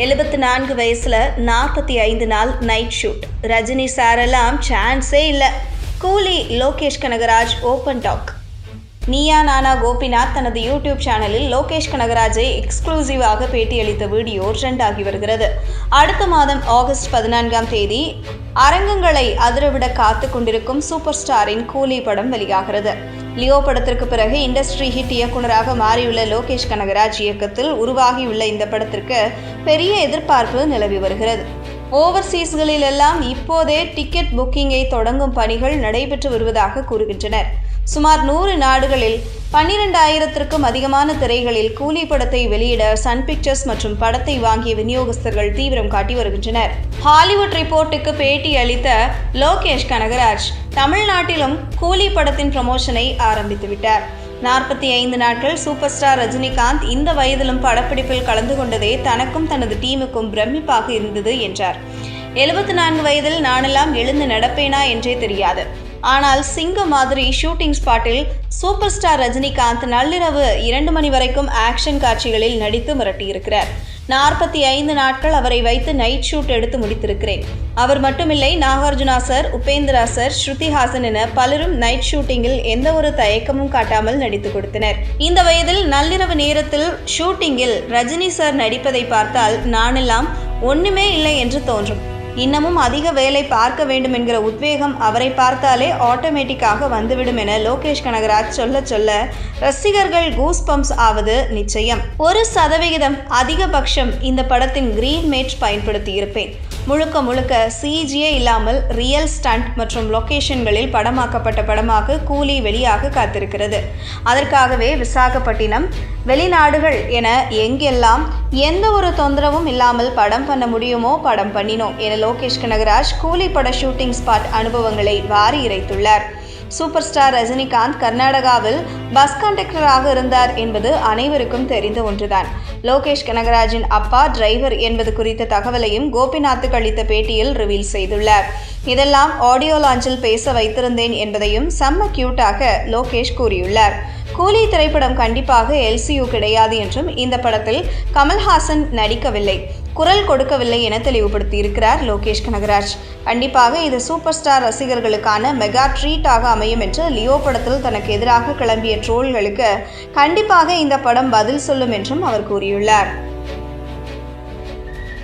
74 வயசுல 45 நாள் night shoot. Rajini சாரெல்லாம் சான்ஸே இல்லை. கூலி லோகேஷ் கனகராஜ் ஓப்பன் டாக். நீயா நானா கோபிநாத் தனது யூடியூப் சேனலில் லோகேஷ் கனகராஜை எக்ஸ்க்ளூசிவாக பேட்டியளித்த வீடியோ ட்ரெண்ட் ஆகி வருகிறது. அடுத்த மாதம் ஆகஸ்ட் 14ஆம் தேதி அரங்கங்களை அதிரவிட காத்து கொண்டிருக்கும் சூப்பர் ஸ்டாரின் கூலி படம் வெளியாகிறது. லியோ படத்திற்கு பிறகு இண்டஸ்ட்ரி ஹிட் இயக்குனராக மாறியுள்ள லோகேஷ் கனகராஜ் இயக்கத்தில் உருவாகியுள்ள இந்த படத்திற்கு பெரிய எதிர்பார்ப்பு நிலவி வருகிறது. ஓவர்சீஸ்களில் எல்லாம் இப்போதே டிக்கெட் புக்கிங்கை தொடங்கும் பணிகள் நடைபெற்று வருவதாக கூறுகின்றனர். சுமார் 100 நாடுகளில் 12,000க்கும் அதிகமான திரைகளில் கூலி படத்தை வெளியிட சன் பிக்சர்ஸ் மற்றும் படத்தை வாங்கிய விநியோகஸ்தர்கள் தீவிரம் காட்டி வருகின்றனர். ஹாலிவுட் ரிப்போர்ட்டுக்கு பேட்டி அளித்த லோகேஷ் கனகராஜ் தமிழ்நாட்டிலும் கூலி படத்தின் ப்ரமோஷனை ஆரம்பித்துவிட்டார். 45 நாட்கள் சூப்பர் ஸ்டார் ரஜினிகாந்த் இந்த வயதிலும் படப்பிடிப்பில் கலந்து கொண்டதே தனக்கும் தனது டீமுக்கும் பிரமிப்பாக இருந்தது என்றார். 74 வயதில் நானெல்லாம் எழுந்து நடப்பேனா என்றே தெரியாது. ஆனால் சிங்கம் மாதிரி ஷூட்டிங் ஸ்பாட்டில் சூப்பர் ஸ்டார் ரஜினிகாந்த் நள்ளிரவு 2 மணி வரைக்கும் ஆக்ஷன் காட்சிகளில் நடித்து மிரட்டியிருக்கிறார். 45 நாட்கள் அவரை வைத்து நைட் ஷூட் எடுத்து முடித்திருக்கிறேன். அவர் மட்டுமில்லை, நாகார்ஜுனா சார், உபேந்திரா சார், ஸ்ருதிஹாசன் என பலரும் நைட் ஷூட்டிங்கில் எந்த ஒரு தயக்கமும் காட்டாமல் நடித்து கொடுத்தனர். இந்த வயதில் நள்ளிரவு நேரத்தில் ஷூட்டிங்கில் ரஜினி சார் நடிப்பதை பார்த்தால் நானெல்லாம் ஒண்ணுமே இல்லை என்று தோன்றும். இன்னமும் அதிக வேலை பார்க்க வேண்டும் என்கிற உத்வேகம் அவரை பார்த்தாலே ஆட்டோமேட்டிக்காக வந்துவிடும் என லோகேஷ் கனகராஜ் சொல்ல ரசிகர்கள் கூஸ் பம்ப்ஸ் ஆவது நிச்சயம். 1% அதிகபட்சம் இந்த படத்தின் கிரீன் மேட் பயன்படுத்தி இருப்பேன். முழுக்க சிஜியே இல்லாமல் ரியல் ஸ்டண்ட் மற்றும் லொகேஷன்களில் படமாக்கப்பட்ட படமாக கூலி வெளியாக காத்திருக்கிறது. அதற்காகவே விசாகப்பட்டினம், வெளிநாடுகள் என எங்கெல்லாம் எந்த ஒரு தொந்தரவும் இல்லாமல் படம் பண்ண முடியுமோ படம் பண்ணினோம் என லோகேஷ் கனகராஜ் கூலி பட ஷூட்டிங் ஸ்பாட் அனுபவங்களை வாரி இறைத்துள்ளார். சூப்பர் ஸ்டார் ரஜினிகாந்த் கர்நாடகாவில் பஸ் கண்டக்டராக இருந்தார் என்பது அனைவருக்கும் தெரிந்த ஒன்றுதான். லோகேஷ் கனகராஜின் அப்பா டிரைவர் என்பது குறித்த தகவலையும் கோபிநாத்துக்கு அளித்த பேட்டியில் ரிவீல் செய்துள்ளார். இதெல்லாம் ஆடியோ லான்ச்சில் பேச வைத்திருந்தேன் என்பதையும் செம்ம கியூட்டாக லோகேஷ் கூறியுள்ளார். கூலி திரைப்படம் கண்டிப்பாக LCU கிடையாது என்றும் இந்த படத்தில் கமல்ஹாசன் நடிக்கவில்லை, குரல் கொடுக்கவில்லை என தெளிவுபடுத்தியிருக்கிறார் லோகேஷ் கனகராஜ். கண்டிப்பாக இது சூப்பர் ஸ்டார் ரசிகர்களுக்கான மெகா ட்ரீட்டாக அமையும் என்று லியோ படத்தில் தனக்கு எதிராக கிளம்பிய ட்ரோல்களுக்கு கண்டிப்பாக இந்த படம் பதில் சொல்லும் என்றும் அவர் கூறியுள்ளார்.